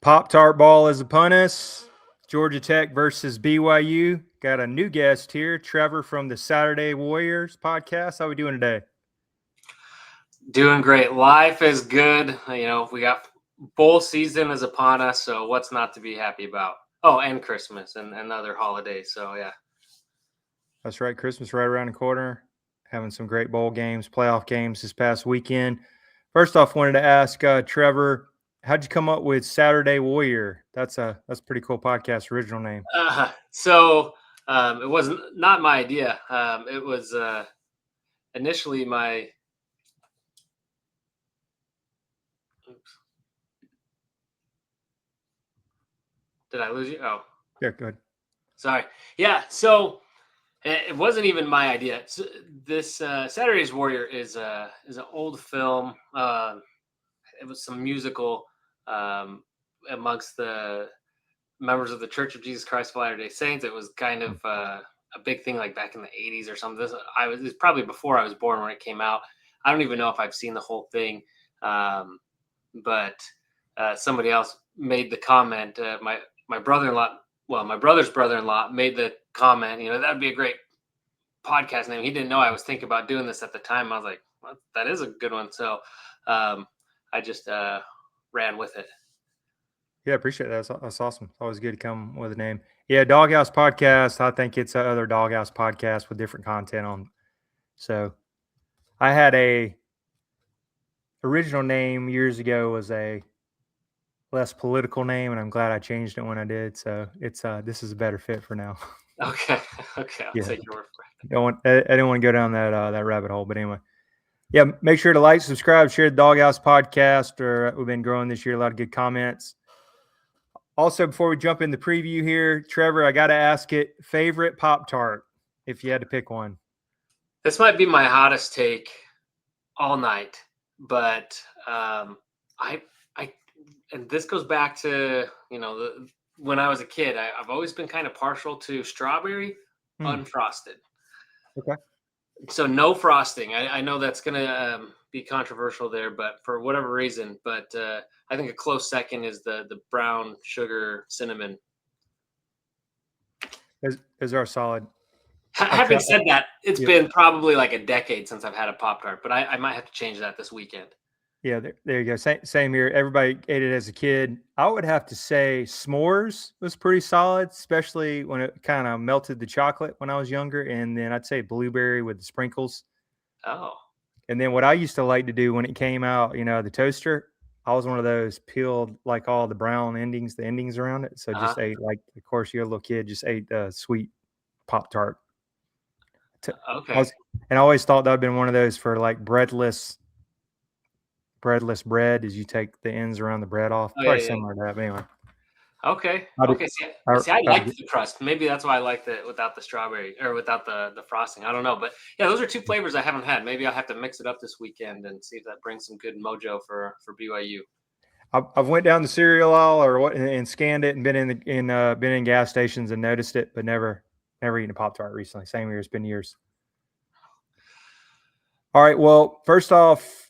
Pop-Tart Bowl is upon us. Georgia Tech versus BYU. Got a new guest here, Trevor from the Saturday Warriors podcast. How are we doing today? Doing great. Life is good. We got bowl season is upon us, so what's not to be happy about? Oh, and Christmas and other holidays. So, yeah. That's right. Christmas right around the corner. Having some great bowl games, playoff games this past weekend. First off, wanted to ask Trevor, how'd you come up with Saturday Warrior? That's a pretty cool podcast original name. It was not my idea. It was initially my. Oops. Did I lose you? Oh, yeah, go ahead. Sorry. Yeah. So it wasn't even my idea. So this Saturday's Warrior is an old film. It was some musical amongst the members of the Church of Jesus Christ of Latter-day Saints. It was kind of a big thing, like back in the 80s or something. It was probably before I was born when it came out. I don't even know if I've seen the whole thing, but somebody else made the comment. My brother-in-law, well, my brother's brother-in-law made the comment. That'd be a great podcast name. He didn't know I was thinking about doing this at the time. I was like, well, that is a good one. So I just ran with it. Yeah, appreciate that. That's awesome. It's always good to come with a name. Yeah, Doghouse Podcast. I think it's other Doghouse podcast with different content on. So I had a original name years ago was a less political name, and I'm glad I changed it when I did. So it's this is a better fit for now. Okay. I'll take your word for it. I didn't want to go down that rabbit hole, but anyway. Yeah, make sure to like, subscribe, share the Doghouse Podcast. We've been growing this year. A lot of good comments. Also, before we jump in the preview here, Trevor, I got to ask it, favorite Pop-Tart, if you had to pick one. This might be my hottest take all night, but and this goes back to, when I was a kid, I've always been kind of partial to strawberry unfrosted. Okay. So no frosting. I know that's going to be controversial there, but for whatever reason, I think a close second is the brown sugar cinnamon. Is our solid. Having said that, it's been probably like a decade since I've had a Pop-Tart, but I might have to change that this weekend. Yeah, there you go. Same here. Everybody ate it as a kid. I would have to say s'mores was pretty solid, especially when it kind of melted the chocolate when I was younger. And then I'd say blueberry with the sprinkles. Oh. And then what I used to like to do when it came out, the toaster, I was one of those peeled like all the brown endings, the endings around it. So just ate, like, of course, you're a little kid, just ate sweet Pop-Tart. Okay. I always thought that would have been one of those for like breadless bread, as you take the ends around the bread off. Probably similar to that, but anyway. Okay. See, I liked the crust. Maybe that's why I liked it without the strawberry or without the frosting. I don't know. But yeah, those are two flavors I haven't had. Maybe I'll have to mix it up this weekend and see if that brings some good mojo for BYU. I've went down the cereal aisle and scanned it and been in gas stations and noticed it, but never eaten a Pop-Tart recently. Same here. It's been years. All right. Well, first off,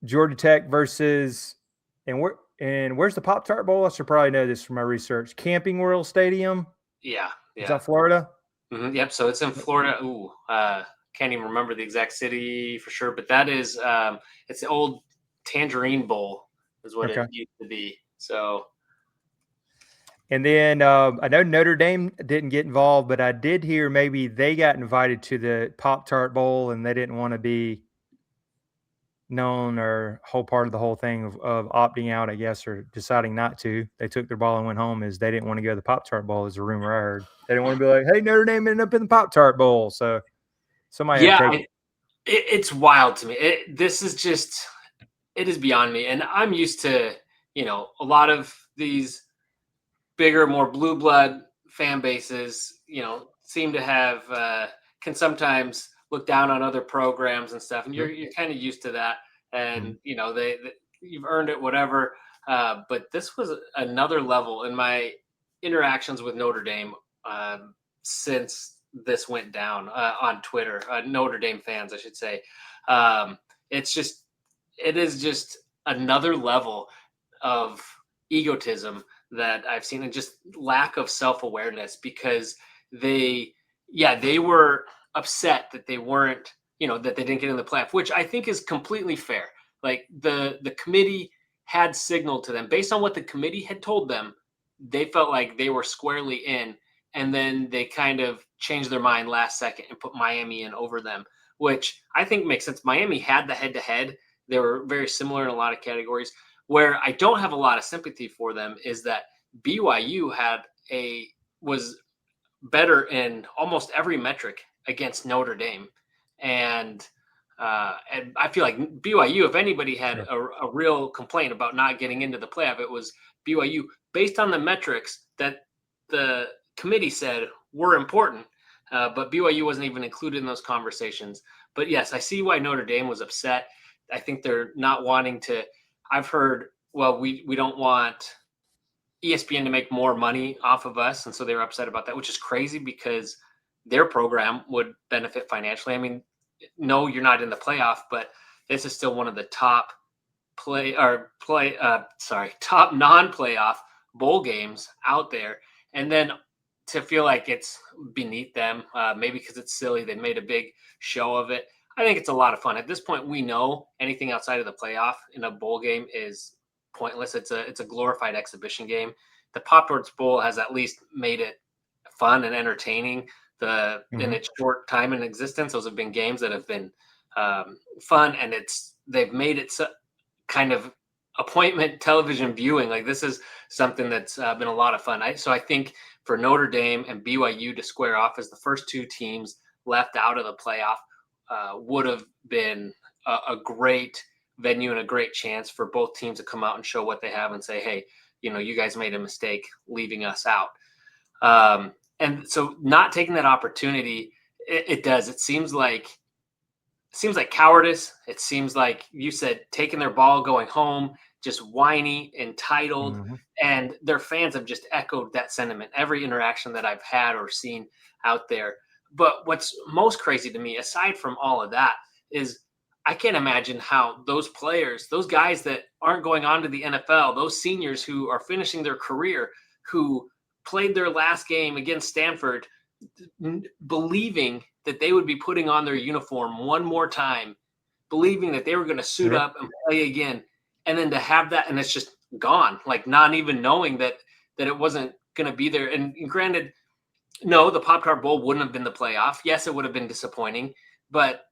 Georgia Tech versus where's the Pop-Tart Bowl? I should probably know this from my research. Camping World Stadium. Yeah. Is that Florida? Mm-hmm. Yep. So it's in Florida. Ooh, can't even remember the exact city for sure, but that is it's the old Tangerine Bowl is what it used to be. So. And then I know Notre Dame didn't get involved, but I did hear maybe they got invited to the Pop-Tart Bowl and they didn't want to be known or whole part of the whole thing of opting out, I guess, or deciding not to. They took their ball and went home as they didn't want to go to the Pop-Tart Bowl, is a rumor I heard. They didn't want to be like, hey, Notre Dame ended up in the Pop-Tart Bowl. So somebody had to take it. It's wild to me. It is beyond me. And I'm used to, a lot of these bigger, more blue blood fan bases, seem to have can sometimes look down on other programs and stuff, and you're kind of used to that, and you've earned it, whatever. But this was another level in my interactions with Notre Dame since this went down on Twitter. Notre Dame fans, I should say. It is just another level of egotism that I've seen, and just lack of self-awareness, because they were upset that they weren't, that they didn't get in the playoff, which I think is completely fair. Like the committee had signaled to them based on what the committee had told them, they felt like they were squarely in, and then they kind of changed their mind last second and put Miami in over them, which I think makes sense. Miami had the head-to-head. They were very similar in a lot of categories. Where I don't have a lot of sympathy for them is that BYU was better in almost every metric against Notre Dame, and I feel like BYU, if anybody had a real complaint about not getting into the playoff, it was BYU, based on the metrics that the committee said were important. But BYU wasn't even included in those conversations. But yes, I see why Notre Dame was upset. I think they're not wanting to. I've heard, well, we don't want ESPN to make more money off of us, and so they were upset about that, which is crazy because their program would benefit financially. I mean, no, you're not in the playoff, but this is still one of the top top non-playoff bowl games out there. And then to feel like it's beneath them, maybe because it's silly, they made a big show of it. I think it's a lot of fun. At this point, we know anything outside of the playoff in a bowl game is pointless. It's a glorified exhibition game. The Pop-Tarts Bowl has at least made it fun and entertaining. In its short time in existence, those have been games that have been fun, and they've made it kind of appointment television viewing. Like, this is something that's been a lot of fun. So I think for Notre Dame and BYU to square off as the first two teams left out of the playoff would have been a great venue and a great chance for both teams to come out and show what they have and say, hey, you guys made a mistake leaving us out. And so not taking that opportunity, it does. It seems like cowardice. It seems like, you said, taking their ball, going home, just whiny, entitled. And their fans have just echoed that sentiment every interaction that I've had or seen out there. But what's most crazy to me, aside from all of that, is I can't imagine how those players, those guys that aren't going on to the NFL, those seniors who are finishing their career, who played their last game against Stanford, believing that they would be putting on their uniform one more time, believing that they were going to suit up and play again, and then to have that, and it's just gone, like not even knowing that it wasn't going to be there. And granted, no, the Pop-Tart Bowl wouldn't have been the playoff. Yes, it would have been disappointing, but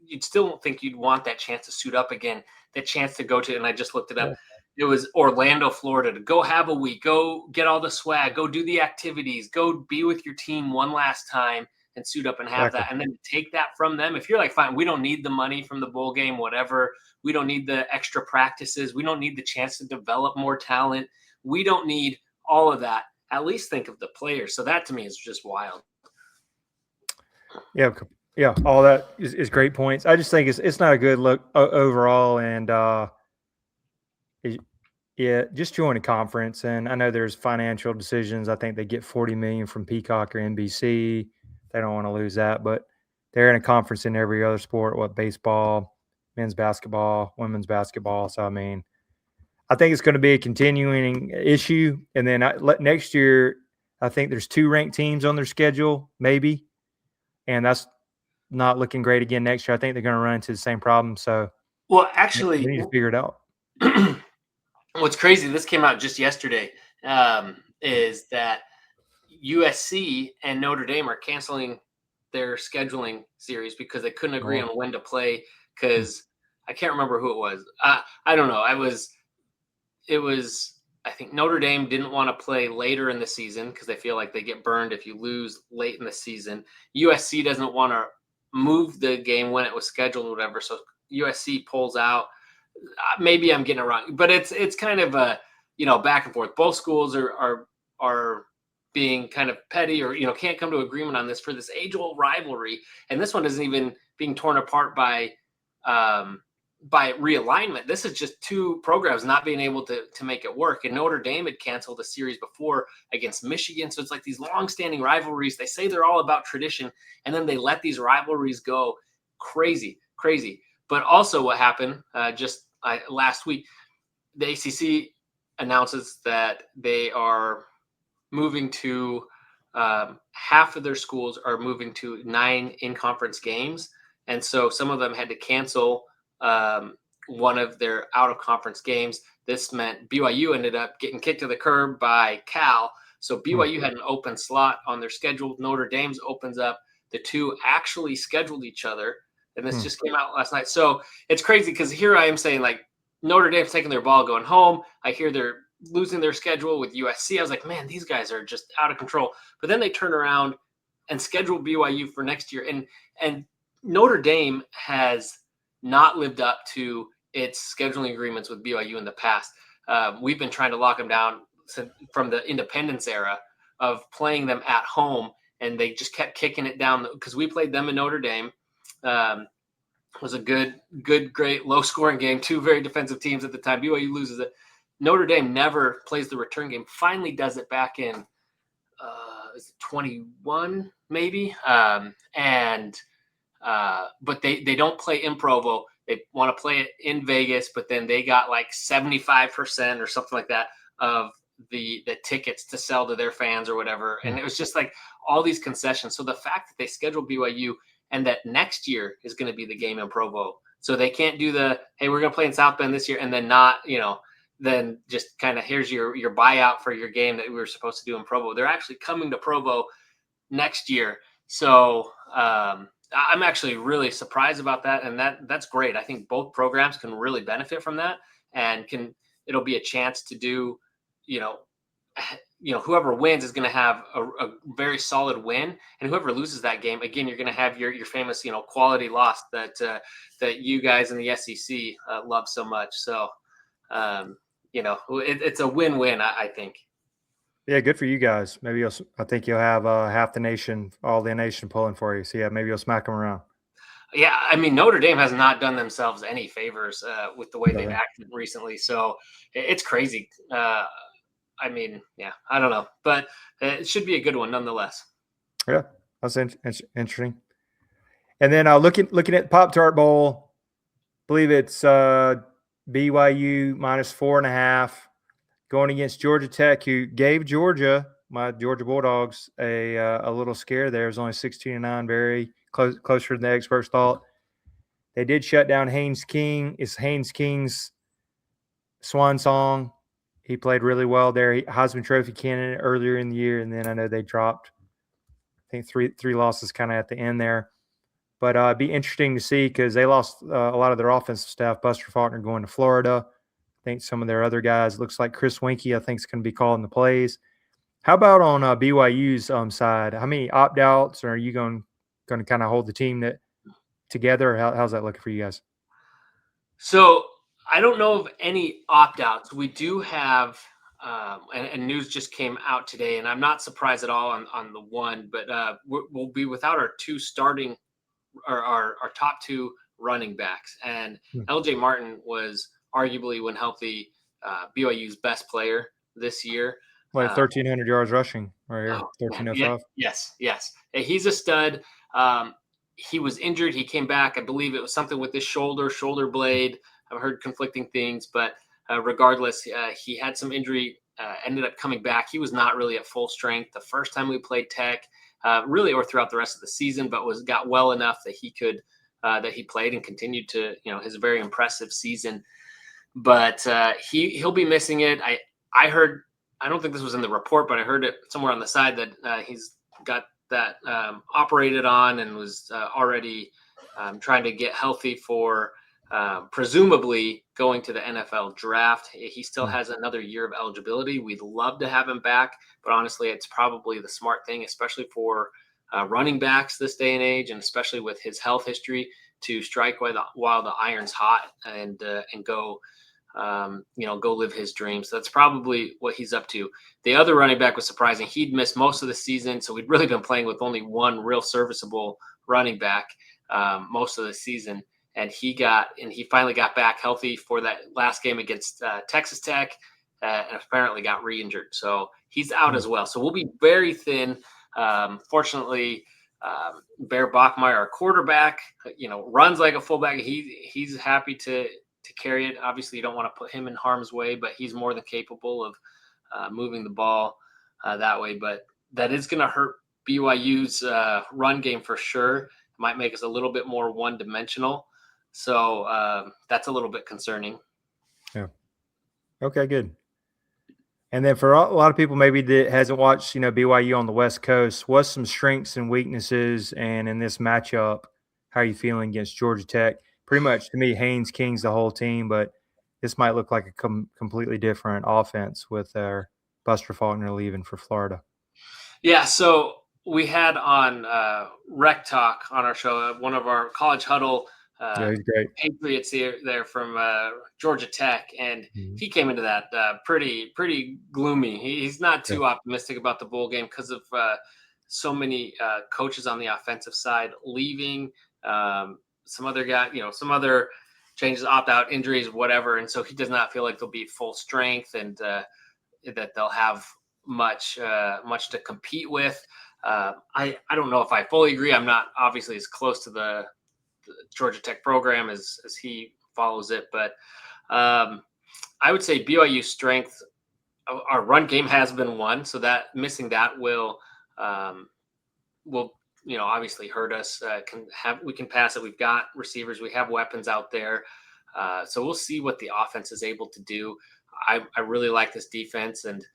you'd still think you'd want that chance to suit up again, that chance to go to, and I just looked it up. It was Orlando, Florida, to go have a week, go get all the swag, go do the activities, go be with your team one last time and suit up and have that. And then take that from them. If you're like, fine, we don't need the money from the bowl game, whatever. We don't need the extra practices. We don't need the chance to develop more talent. We don't need all of that. At least think of the players. So that to me is just wild. Yeah. Yeah. All that is great points. I just think it's not a good look overall. And, just join a conference. And I know there's financial decisions. I think they get $40 million from Peacock or NBC. They don't want to lose that, but they're in a conference in every other sport, baseball, men's basketball, women's basketball. So, I mean, I think it's going to be a continuing issue. And then next year, I think there's 2 ranked teams on their schedule, maybe. And that's not looking great again next year. I think they're going to run into the same problem. So, well, actually, we need to figure it out. What's crazy, this came out just yesterday, is that USC and Notre Dame are canceling their scheduling series because they couldn't agree on when to play, because I can't remember who it was. I don't know. I think Notre Dame didn't want to play later in the season because they feel like they get burned if you lose late in the season. USC doesn't want to move the game when it was scheduled or whatever, so USC pulls out. Maybe I'm getting it wrong, but it's kind of a back and forth. Both schools are being kind of petty, or can't come to agreement on this for this age-old rivalry. And this one isn't even being torn apart by realignment. This is just 2 programs not being able to make it work. And Notre Dame had canceled a series before against Michigan, so it's like these long-standing rivalries. They say they're all about tradition, and then they let these rivalries go. Crazy. But also what happened last week, the ACC announces that they are moving to half of their schools are moving to 9 in-conference games, and so some of them had to cancel one of their out-of-conference games. This meant BYU ended up getting kicked to the curb by Cal. So BYU had an open slot on their schedule. Notre Dame's opens up. The two actually scheduled each other, and this just came out last night. So it's crazy because here I am saying, like, Notre Dame's taking their ball going home. I hear they're losing their schedule with USC. I was like, man, these guys are just out of control. But then they turn around and schedule BYU for next year. And Notre Dame has not lived up to its scheduling agreements with BYU in the past. We've been trying to lock them down from the independence era of playing them at home, and they just kept kicking it down because we played them in Notre Dame. Was a great, low-scoring game. Two very defensive teams at the time. BYU loses it. Notre Dame never plays the return game. Finally does it back in is it 21 maybe, but they don't in Provo. They want to play it in Vegas, but then they got like 75% or something like that of the tickets to sell to their fans or whatever. And it was just like all these concessions. So the fact that they scheduled BYU and that next year is going to be the game in Provo, so they can't do hey, we're going to play in South Bend this year and then not, then just kind of here's your buyout for your game that we were supposed to do in Provo. They're actually coming to Provo next year. So I'm actually really surprised about that. And that's great. I think both programs can really benefit from that, and it'll be a chance to do, whoever wins is going to have a very solid win, and whoever loses that game, again, you're going to have your famous, quality loss that you guys in the SEC love so much. So, it's a win-win, I think. Yeah, good for you guys. Maybe I think you'll have half the nation, all the nation pulling for you. So yeah, maybe you'll smack them around. Yeah, I mean, Notre Dame has not done themselves any favors with the way they've acted recently. So it's crazy. I mean, yeah, I don't know, but it should be a good one nonetheless. Yeah, that's interesting. And then looking at Pop-Tart Bowl, I believe it's BYU -4.5 going against Georgia Tech, who gave my Georgia Bulldogs, a little scare there. It was only 16-9, very closer than the experts thought. They did shut down Haynes King. It's Haynes King's swan song. He played really well there. Heisman Trophy candidate earlier in the year, and then I know they dropped, I think, three losses kind of at the end there. But it'd be interesting to see because they lost a lot of their offensive staff. Buster Faulkner going to Florida. I think some of their other guys, looks like Chris Winkie, I think, is going to be calling the plays. How about on BYU's side? How many opt-outs are you going to kind of hold the team together? How's that looking for you guys? So I don't know of any opt-outs. We do have, and news just came out today, and I'm not surprised at all on the one, but we'll be without our two starting, or our top two running backs. And LJ Martin was arguably, when healthy, BYU's best player this year. Like 1,300 yards rushing right here, 1,305. Yes. He's a stud. He was injured. He came back. I believe it was something with his shoulder blade. I've heard conflicting things, but regardless, he had some injury, ended up coming back. He was not really at full strength the first time we played Tech, really, or throughout the rest of the season, but got well enough that he could, that he played and continued to, his very impressive season. But he'll be missing it. I heard, I don't think this was in the report, but I heard it somewhere on the side that he's got that operated on and was already trying to get healthy for presumably going to the NFL draft. He still has another year of eligibility. We'd love to have him back, but honestly, it's probably the smart thing, especially for running backs this day and age, and especially with his health history, to strike while the iron's hot and go. Go live his dreams. So that's probably what he's up to. The other running back was surprising. He'd missed most of the season, so we'd really been playing with only one real serviceable running back most of the season. And he finally got back healthy for that last game against Texas Tech, and apparently got re-injured. So he's out as well. So we'll be very thin. Fortunately, Bear Bachmeier, our quarterback, runs like a fullback. He's happy to to carry it. Obviously, you don't want to put him in harm's way, but he's more than capable of moving the ball that way. But that is going to hurt BYU's run game for sure. It might make us a little bit more one-dimensional. So that's a little bit concerning. Yeah. Okay, good. And then for a lot of people maybe that hasn't watched, BYU on the West Coast, what's some strengths and weaknesses? And in this matchup, how are you feeling against Georgia Tech? Pretty much to me, Haynes King's the whole team, but this might look like a completely different offense with their Buster Faulkner leaving for Florida. Yeah, so we had on Rec Talk on our show, one of our college huddle Yeah, he's great. Patriots there from Georgia Tech, and he came into that pretty gloomy. He's not too optimistic about the bowl game because of so many coaches on the offensive side leaving, some other guy, some other changes, opt-out, injuries, whatever, and so he does not feel like they'll be full strength and that they'll have much to compete with. I don't know if I fully agree. I'm not obviously as close to the Georgia Tech program as he follows it, but I would say BYU's strength, our run game has been one, so that missing that will obviously hurt us. We can pass it. We've got receivers. We have weapons out there. So we'll see what the offense is able to do. I really like this defense, and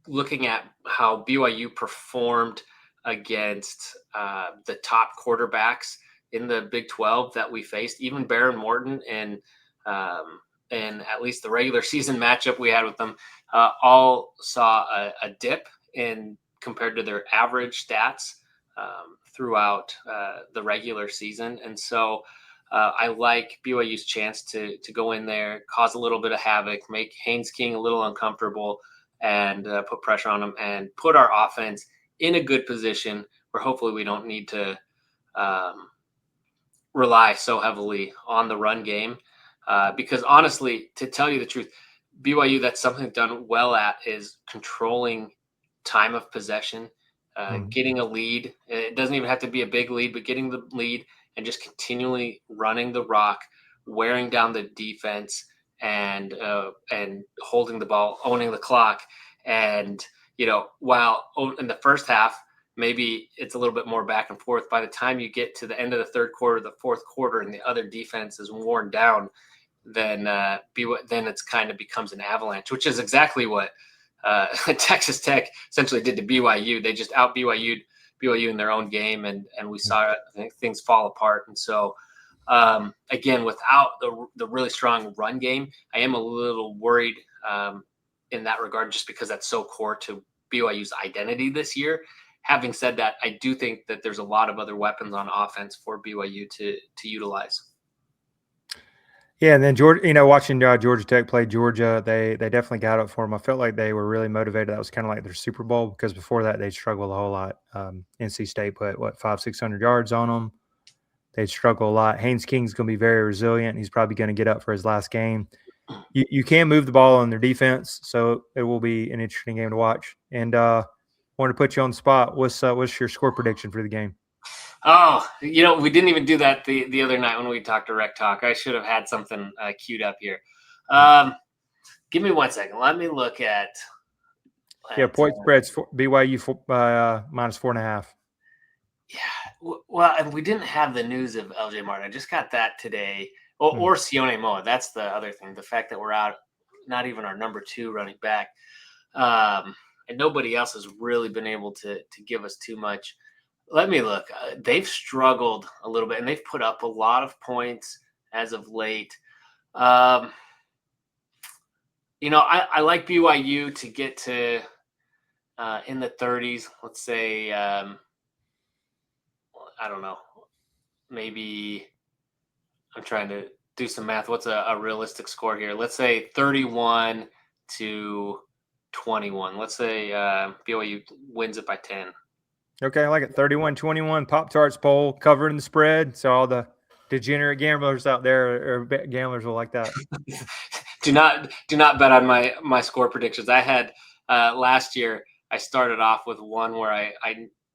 looking at how BYU performed against the top quarterbacks in the Big 12 that we faced, even Baron Morton and at least the regular season matchup we had with them, all saw a dip in compared to their average stats throughout the regular season. And so I like BYU's chance to go in there, cause a little bit of havoc, make Haynes King a little uncomfortable, and put pressure on him and put our offense in a good position where hopefully we don't need to rely so heavily on the run game. Because honestly, to tell you the truth, BYU, that's something they've done well at, is controlling time of possession, getting a lead. It doesn't even have to be a big lead, but getting the lead and just continually running the rock, wearing down the defense, and holding the ball, owning the clock. And, while in the first half, maybe it's a little bit more back and forth, by the time you get to the end of the third quarter, the fourth quarter, and the other defense is worn down, then it's kind of becomes an avalanche, which is exactly what Texas Tech essentially did to BYU. They just out BYU'd BYU in their own game, and we saw things fall apart. And so, again, without the really strong run game, I am a little worried in that regard, just because that's so core to BYU's identity this year. Having said that, I do think that there's a lot of other weapons on offense for BYU to utilize. Yeah, and then Georgia, watching Georgia Tech play Georgia, they definitely got up for them. I felt like they were really motivated. That was kind of like their Super Bowl, because before that they struggled a whole lot. NC State put 500-600 yards on them. They struggle a lot. Haynes King's going to be very resilient. He's probably going to get up for his last game. You can move the ball on their defense, so it will be an interesting game to watch. And wanted to put you on the spot. What's your score prediction for the game? Oh, we didn't even do that the other night when we talked to Rec Talk. I should have had something queued up here. Give me 1 second. Let me look at. Point spreads for BYU minus 4.5. Yeah, well, and we didn't have the news of LJ Martin. I just got that today, or Sione Moa. That's the other thing. The fact that we're out, not even our number 2 running back, and nobody else has really been able to give us too much. Let me look. They've struggled a little bit, and they've put up a lot of points as of late. I like BYU to get to in the 30s. Let's say, I don't know. Maybe I'm trying to do some math. What's a realistic score here? Let's say 31-21. Let's say BYU wins it by 10. Okay, I like it. 31-21, Pop-Tarts Bowl, covering the spread. So all the degenerate gamblers out there or gamblers will like that. Do not bet on my score predictions. I had last year, I started off with one where I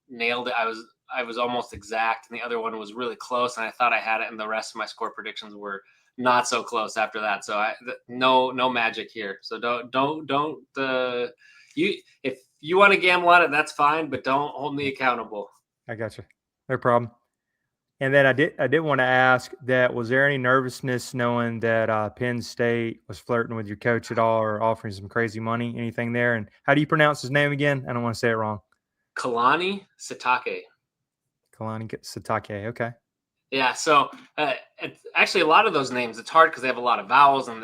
nailed it. I was I was almost exact, and the other one was really close, and I thought I had it, and the rest of my score predictions were not so close after that. So no magic here. So don't you if you want to gamble on it, that's fine, but don't hold me accountable. I got you. No problem. And then I did want to ask that, was there any nervousness knowing that Penn State was flirting with your coach at all or offering some crazy money? Anything there? And how do you pronounce his name again? I don't want to say it wrong. Kalani Sitake. Kalani Sitake. Okay. Yeah, so it's actually a lot of those names. It's hard because they have a lot of vowels, and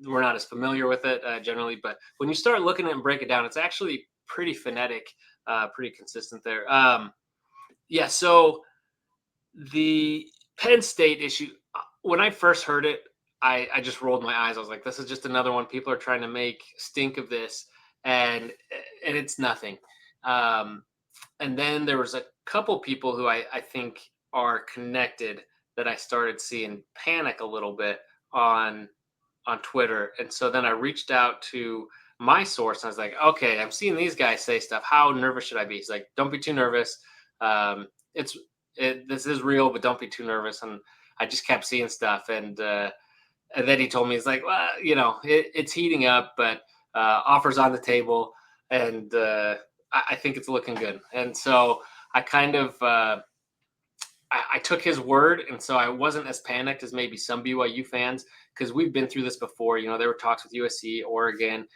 we're not as familiar with it generally. But when you start looking at it and break it down, it's actually pretty phonetic, pretty consistent there. Yeah, so the Penn State issue. When I first heard it, I just rolled my eyes. I was like, "This is just another one. People are trying to make stink of this, and it's nothing." And then there was a couple people who I think are connected that I started seeing panic a little bit on Twitter. And so then I reached out to my source and I was like, okay, I'm seeing these guys say stuff. How nervous should I be? He's like, don't be too nervous. Um, this is real, but don't be too nervous. And I just kept seeing stuff. And then he told me, he's like, well, it's heating up, but offers on the table. And I think it's looking good. And so I kind of I took his word, and so I wasn't as panicked as maybe some BYU fans, because we've been through this before. There were talks with USC, Oregon.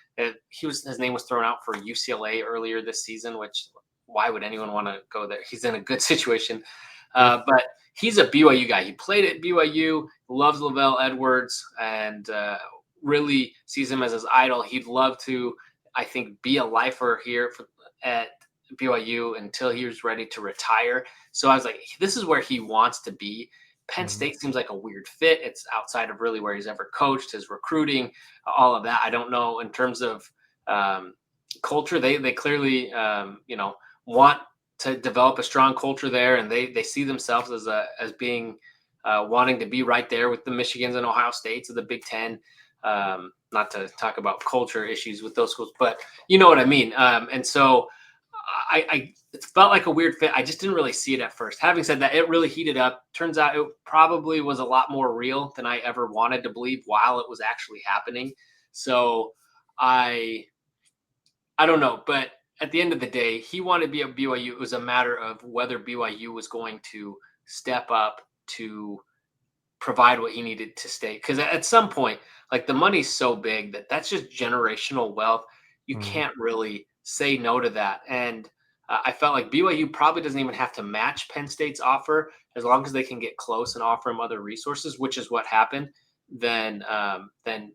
His name was thrown out for UCLA earlier this season, which why would anyone want to go there? He's in a good situation, but he's a BYU guy. He played at BYU, loves Lavelle Edwards, and really sees him as his idol. He'd love to, I think, be a lifer here at BYU until he was ready to retire. So I was like, this is where he wants to be. Penn State seems like a weird fit. It's outside of really where he's ever coached, his recruiting, all of that. I don't know in terms of culture. They clearly want to develop a strong culture there, and they see themselves as being wanting to be right there with the Michigans and Ohio States of the Big Ten. Not to talk about culture issues with those schools, but you know what I mean. And so it felt like a weird fit. I just didn't really see it at first. Having said that, it really heated up. Turns out it probably was a lot more real than I ever wanted to believe while it was actually happening. So I don't know, but at the end of the day, he wanted to be at BYU. It was a matter of whether BYU was going to step up to provide what he needed to stay. Because at some point, like, the money's so big that's just generational wealth. You can't really say no to that. And I felt like BYU probably doesn't even have to match Penn State's offer, as long as they can get close and offer him other resources, which is what happened. Then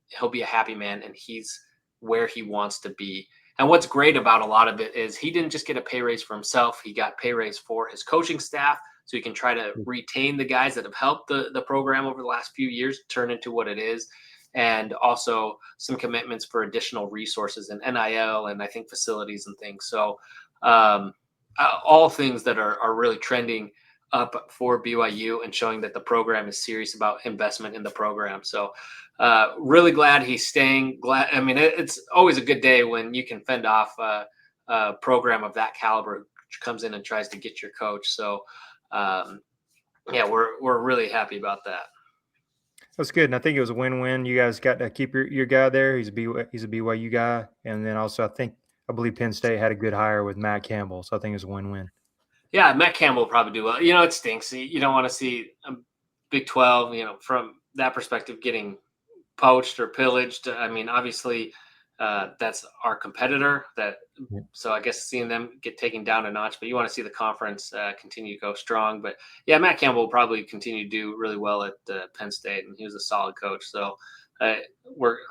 he'll be a happy man, and he's where he wants to be. And what's great about a lot of it is he didn't just get a pay raise for himself. He got pay raise for his coaching staff, so he can try to retain the guys that have helped the program over the last few years turn into what it is. And also some commitments for additional resources and NIL and I think facilities and things. So all things that are really trending up for BYU and showing that the program is serious about investment in the program. So really glad he's staying. I mean, it's always a good day when you can fend off a program of that caliber which comes in and tries to get your coach. So yeah, we're really happy about that. That's good. And I think it was a win-win. You guys got to keep your guy there. He's a BYU guy. And then also I believe Penn State had a good hire with Matt Campbell. So I think it was a win-win. Yeah, Matt Campbell will probably do well. It stinks. You don't want to see a Big 12, from that perspective, getting poached or pillaged. I mean, obviously, that's our competitor. So I guess seeing them get taken down a notch, but you want to see the conference continue to go strong. But yeah, Matt Campbell will probably continue to do really well at Penn State, and he was a solid coach. So I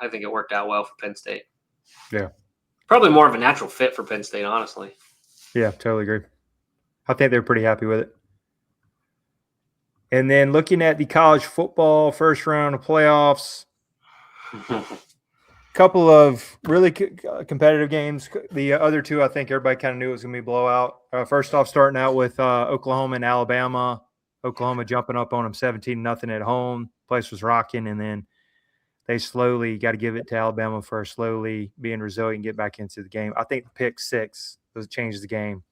think it worked out well for Penn State. Yeah, probably more of a natural fit for Penn State, honestly. Yeah, totally agree. I think they're pretty happy with it. And then looking at the college football first round of playoffs, couple of really competitive games. The other two, I think everybody kind of knew it was going to be a blowout. First off, starting out with Oklahoma and Alabama. Oklahoma jumping up on them 17-0 at home. Place was rocking, and then they slowly got to give it to Alabama for slowly being resilient and get back into the game. I think the pick six changes the game.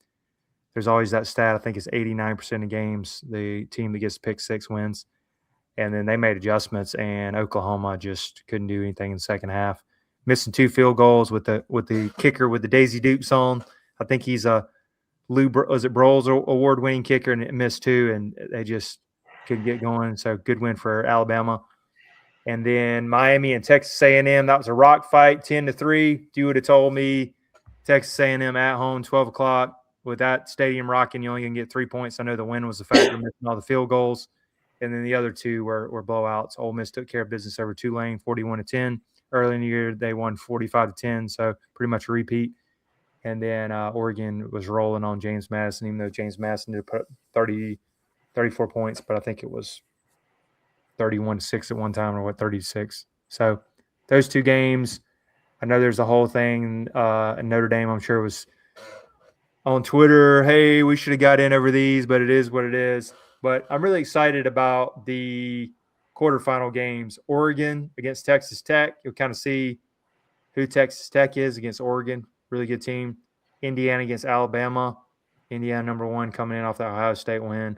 there's always that stat. I think it's 89% of games the team that gets pick six wins. And then they made adjustments, and Oklahoma just couldn't do anything in the second half. Missing 2 field goals with the kicker with the Daisy Dukes on. I think he's a Broyles award-winning kicker, and it missed 2, and they just couldn't get going. So good win for Alabama. And then Miami and Texas A&M, that was a rock fight, 10-3. If you would have told me Texas A&M at home, 12 o'clock, with that stadium rocking, you only can get 3 points. I know the win was the factor, missing all the field goals. And then the other 2 were blowouts. Ole Miss took care of business over Tulane, 41-10. Early in the year, they won 45-10, so pretty much a repeat. And then Oregon was rolling on James Madison, even though James Madison did put 34 points, but I think it was 31-6 at one time, or 36. So those 2 games, I know there's a whole thing in Notre Dame, I'm sure it was on Twitter, hey, we should have got in over these, but it is what it is. But I'm really excited about the quarterfinal games. Oregon against Texas Tech. You'll kind of see who Texas Tech is against Oregon. Really good team. Indiana against Alabama. Indiana number 1 coming in off that Ohio State win.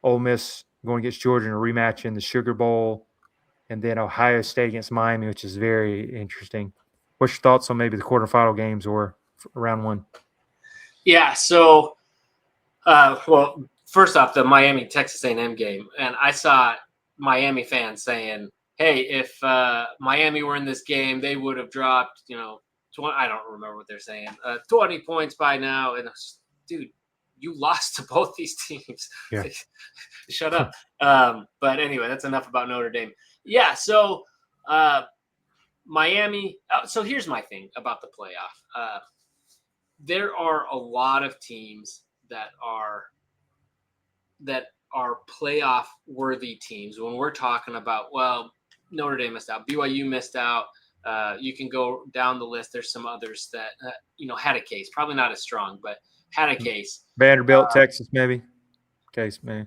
Ole Miss going against Georgia in a rematch in the Sugar Bowl. And then Ohio State against Miami, which is very interesting. What's your thoughts on maybe the quarterfinal games or round 1? Yeah, so, well, first off, the Miami-Texas A&M game, and I saw Miami fans saying, hey, if Miami were in this game, they would have dropped, 20, I don't remember what they're saying, 20 points by now. And dude, you lost to both these teams. Yeah. Shut up. But anyway, that's enough about Notre Dame. Yeah, so Miami. So here's my thing about the playoff. There are a lot of teams that are playoff worthy teams. When we're talking about, well, Notre Dame missed out, BYU missed out. You can go down the list. There's some others that had a case, probably not as strong, but had a case. Vanderbilt, Texas, maybe. Case, man.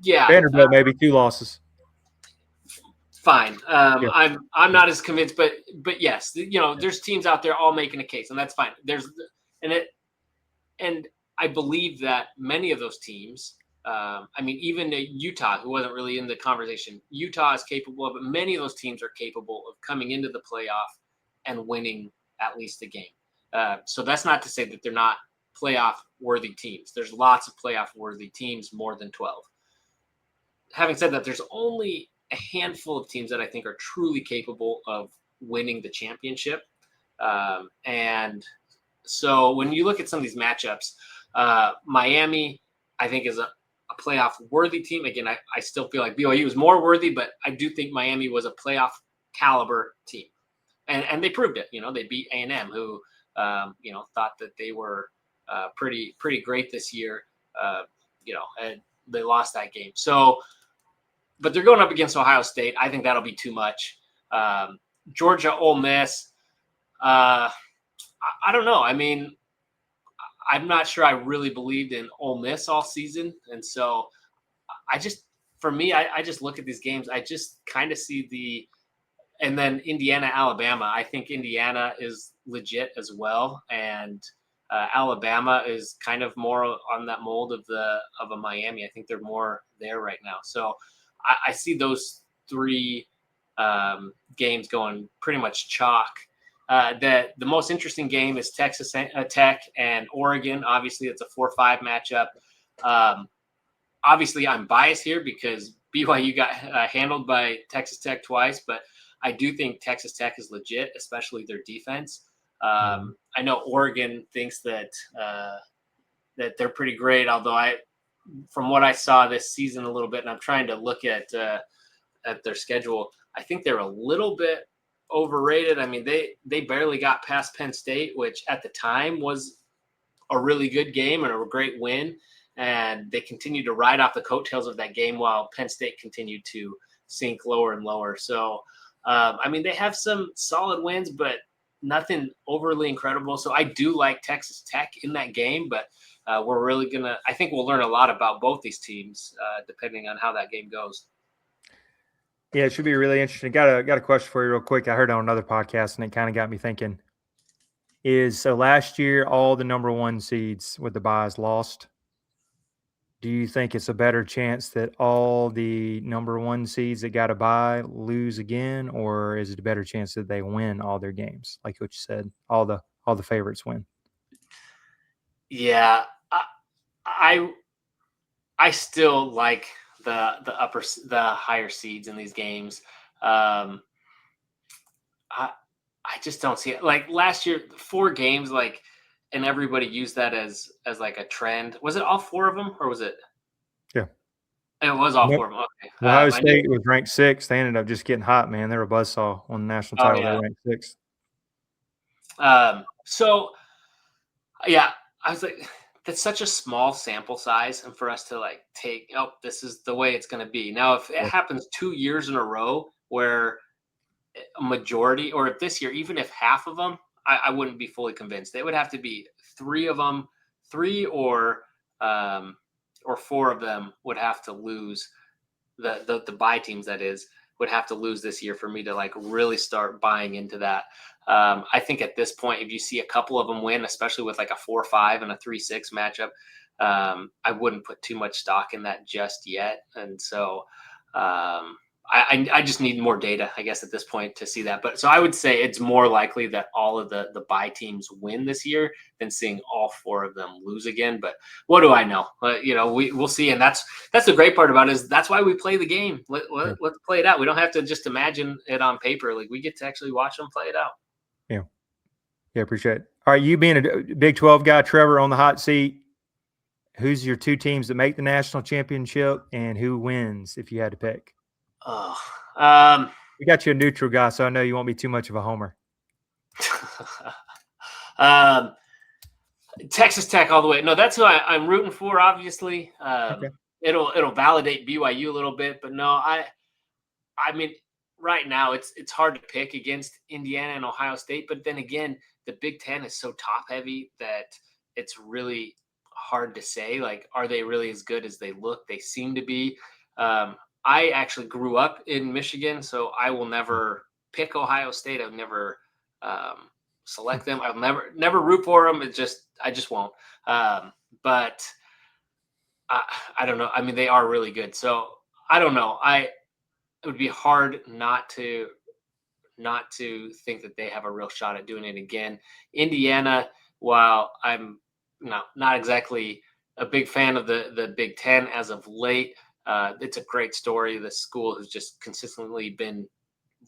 Yeah, Vanderbilt, maybe 2 losses. Fine. Yeah. I'm not as convinced, but yes, there's teams out there all making a case, and that's fine. And I believe that many of those teams, even Utah, who wasn't really in the conversation, Utah is capable of it. Many of those teams are capable of coming into the playoff and winning at least a game. So that's not to say that they're not playoff worthy teams. There's lots of playoff worthy teams, more than 12. Having said that, there's only a handful of teams that I think are truly capable of winning the championship. And so when you look at some of these matchups, Miami, I think, is a playoff worthy team. Again, I still feel like BYU is more worthy, but I do think Miami was a playoff caliber team. And they proved it. They beat A&M, who, thought that they were pretty great this year, and they lost that game. So, but they're going up against Ohio State. I think that'll be too much. Georgia, Ole Miss. I don't know. I mean, I'm not sure I really believed in Ole Miss all season. And so I just look at these games. I just kind of see and then Indiana, Alabama. I think Indiana is legit as well. And Alabama is kind of more on that mold of a Miami. I think they're more there right now. So I see those 3 games going pretty much chalk. The most interesting game is Texas Tech and Oregon. Obviously, it's a 4-5 matchup. Obviously, I'm biased here because BYU got handled by Texas Tech twice, but I do think Texas Tech is legit, especially their defense. I know Oregon thinks that they're pretty great, although from what I saw this season a little bit, and I'm trying to look at their schedule, I think they're a little bit overrated. I mean, they barely got past Penn State, which at the time was a really good game and a great win. And they continued to ride off the coattails of that game while Penn State continued to sink lower and lower. So, they have some solid wins, but nothing overly incredible. So I do like Texas Tech in that game, but we're really I think we'll learn a lot about both these teams depending on how that game goes. Yeah, it should be really interesting. Got a question for you real quick. I heard on another podcast, and it kind of got me thinking. is so last year all the number 1 seeds with the buys lost. Do you think it's a better chance that all the number 1 seeds that got a bye lose again, or is it a better chance that they win all their games? Like what you said, all the favorites win. Yeah, I I still like the higher seeds in these games. Um, I I just don't see it. Like last year, 4 games, like, and everybody used that as like a trend. Was it all 4 of them, or was it? Yeah. It was all Nope. 4 of them. Okay. Ohio I knew. State was ranked 6th. They ended up just getting hot, man. They were a buzzsaw on the national Oh title. They yeah. were ranked 6th. So yeah, I was like, that's such a small sample size, and for us to like take, oh, this is the way it's going to be. Now, if it Yeah. happens 2 years in a row where a majority, or if this year, even if half of them, I wouldn't be fully convinced. It would have to be 3 of them, 3 or 4 of them would have to lose. The buy teams, that is, would have to lose this year for me to like really start buying into that. I think at this point, if you see a couple of them win, especially with like a 4-5 and a 3-6 matchup, I wouldn't put too much stock in that just yet. And so I just need more data, I guess, at this point to see that. But so I would say it's more likely that all of the buy teams win this year than seeing all 4 of them lose again. But what do I know? We'll see, and that's the great part about it, is that's why we play the game. Yeah. Let's play it out. We don't have to just imagine it on paper. Like, we get to actually watch them play it out. Yeah. Yeah. Appreciate it. All right. You being a Big 12 guy, Trevor, on the hot seat, who's your 2 teams that make the national championship and who wins if you had to pick? Oh, We got you a neutral guy, so I know you won't be too much of a homer. um, Texas Tech all the way. No, that's who I'm rooting for. Obviously, Okay. it'll validate BYU a little bit, but no, I mean, right now it's hard to pick against Indiana and Ohio State, but then again, the Big Ten is so top heavy that it's really hard to say. Like, are they really as good as they look? They seem to be. Um, I actually grew up in Michigan, so I will never pick Ohio State. I've never um, select them. I'll never root for them. I just won't. But I don't know. I mean, they are really good, so I don't know. It would be hard not to think that they have a real shot at doing it again. Indiana, while I'm not exactly a big fan of the Big Ten as of late, it's a great story. The school has just consistently been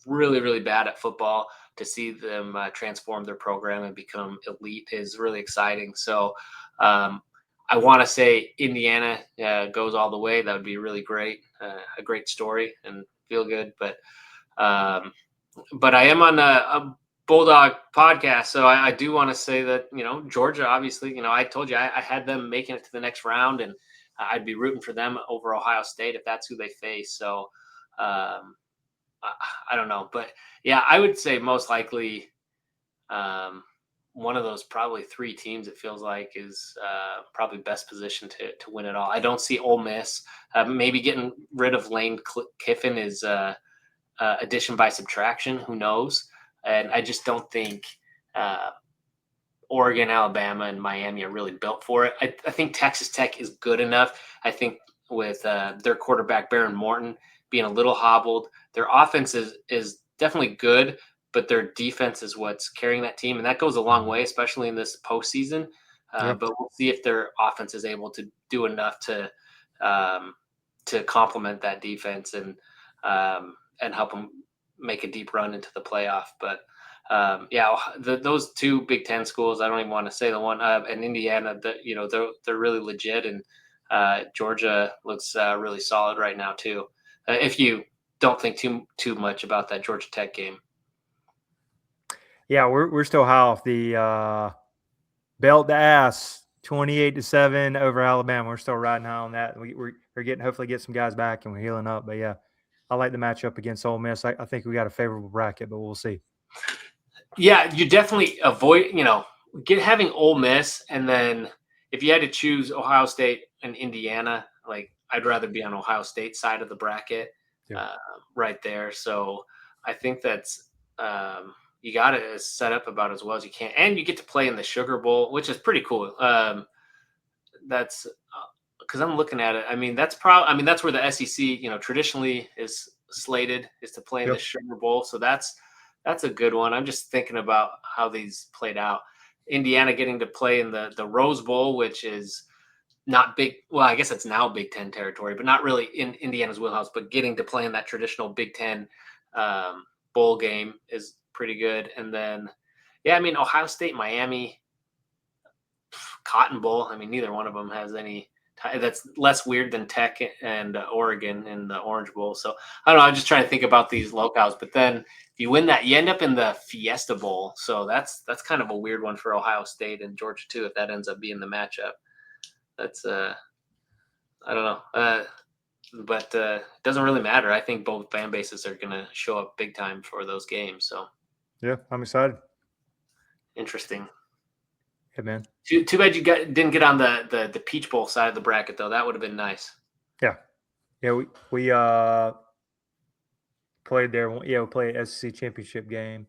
really, really bad at football. To see them transform their program and become elite is really exciting. So um, I want to say Indiana goes all the way. That would be really great, a great story and feel good. Um, but I am on a Bulldog podcast, so I do want to say that Georgia, obviously, I told you I had them making it to the next round, and I'd be rooting for them over Ohio State if that's who they face. So I don't know, but yeah, I would say most likely um, one of those probably 3 teams, it feels like, is probably best positioned to win it all. I don't see Ole Miss. Maybe getting rid of Lane Kiffin is addition by subtraction. Who knows? And I just don't think uh, Oregon, Alabama, and Miami are really built for it. I think Texas Tech is good enough. I think with their quarterback Baron Morton being a little hobbled, their offense is definitely good, but their defense is what's carrying that team, and that goes a long way, especially in this postseason. Yeah. But we'll see if their offense is able to do enough to complement that defense and help them make a deep run into the playoff. But yeah, those 2 Big Ten schools, I don't even want to say the one, and Indiana, they're really legit, and Georgia looks really solid right now too. If you don't think too much about that Georgia Tech game. Yeah, we're still high off the belt to ass 28-7 over Alabama. We're still riding high on that. We're getting, hopefully get some guys back and we're healing up. But yeah, I like the matchup against Ole Miss. I think we got a favorable bracket, but we'll see. Yeah, you definitely avoid, having Ole Miss, and then if you had to choose Ohio State and Indiana, like, I'd rather be on Ohio State side of the bracket, Yeah. right there. So I think that's you got it set up about as well as you can, and you get to play in the Sugar Bowl, which is pretty cool. That's because I'm looking at it. I mean, that's where the SEC, traditionally is slated is to play in the Yep. Sugar Bowl. So that's a good one. I'm just thinking about how these played out. Indiana getting to play in the Rose Bowl, which is not big. Well, I guess it's now Big Ten territory, but not really in Indiana's wheelhouse. But getting to play in that traditional Big Ten bowl game is pretty good. And then, yeah, I mean, Ohio State, Miami, Cotton Bowl. I mean, neither one of them has any. That's less weird than Tech and Oregon in the Orange Bowl. So I don't know. I'm just trying to think about these locales. But then if you win that, you end up in the Fiesta Bowl. So that's kind of a weird one for Ohio State and Georgia too. If that ends up being the matchup, that's I don't know. But it doesn't really matter. I think both fan bases are going to show up big time for those games. So Yeah, I'm excited. interesting. Yeah, man. Too bad you didn't get on the Peach Bowl side of the bracket though. That would have been nice. Yeah. We played there. Yeah, we played SEC championship game.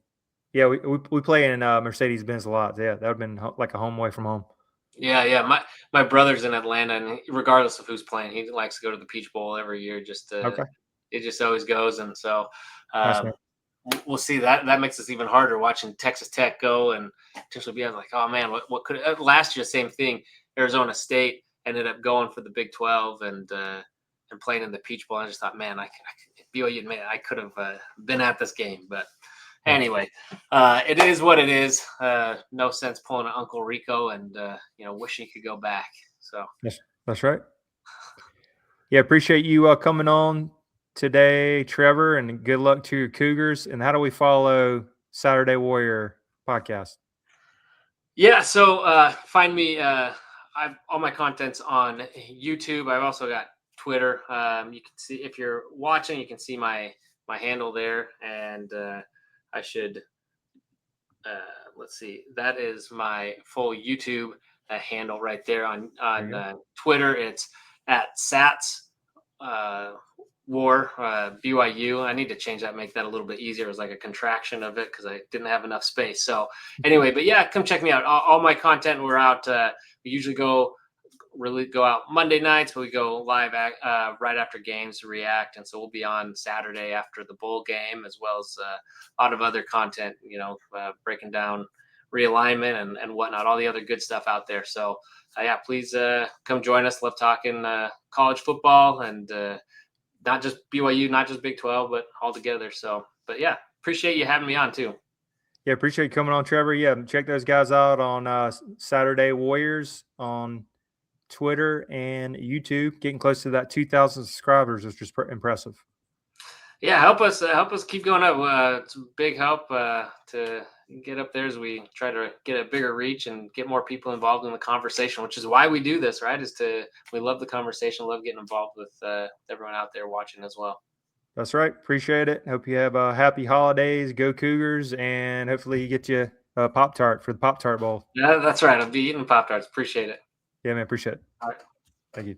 Yeah, we play in Mercedes-Benz a lot. Yeah, that would have been like a home away from home. Yeah. My brother's in Atlanta, and regardless of who's playing, he likes to go to the Peach Bowl every year. Okay. It just always goes, and so Nice, man. we'll see. That makes us even harder watching Texas Tech go and potentially be like, oh man, what could last year? Same thing. Arizona State ended up going for the Big 12 and playing in the Peach Bowl. I just thought, man, BYU, man, I could have been at this game, but. Anyway, it is what it is. No sense pulling an Uncle Rico and wishing he could go back. So that's right. Yeah, appreciate you coming on today, Trevor, and good luck to your Cougars. And how do we follow Saturday Warrior podcast? Yeah, so find me. I've all my content's on YouTube. I've also got Twitter. You can see if you're watching, you can see my handle there, and I should, let's see, that is my full YouTube handle right there on Twitter. It's at Sats War BYU. I need to change that, make that a little bit easier. It was like a contraction of it because I didn't have enough space. So anyway, but yeah, come check me out. All my content, we're out. We usually go out Monday nights, but we go live right after games to react, and so we'll be on Saturday after the bowl game, as well as a lot of other content, breaking down realignment and whatnot, all the other good stuff out there. So yeah, please come join us. Love talking college football and not just BYU, not just Big 12, but all together. So, but yeah, appreciate you having me on too. Yeah, appreciate you coming on, Trevor. Yeah, check those guys out on Saturday Warriors on Twitter and YouTube, getting close to that 2,000 subscribers, which is impressive. Yeah, help us keep going up. It's a big help to get up there as we try to get a bigger reach and get more people involved in the conversation, which is why we do this, right? We love the conversation, love getting involved with everyone out there watching as well. That's right. Appreciate it. Hope you have happy holidays. Go Cougars, and hopefully you get you a Pop-Tart for the Pop-Tart Bowl. Yeah, that's right. I'll be eating Pop-Tarts. Appreciate it. Yeah, man. Appreciate it. All right. Thank you.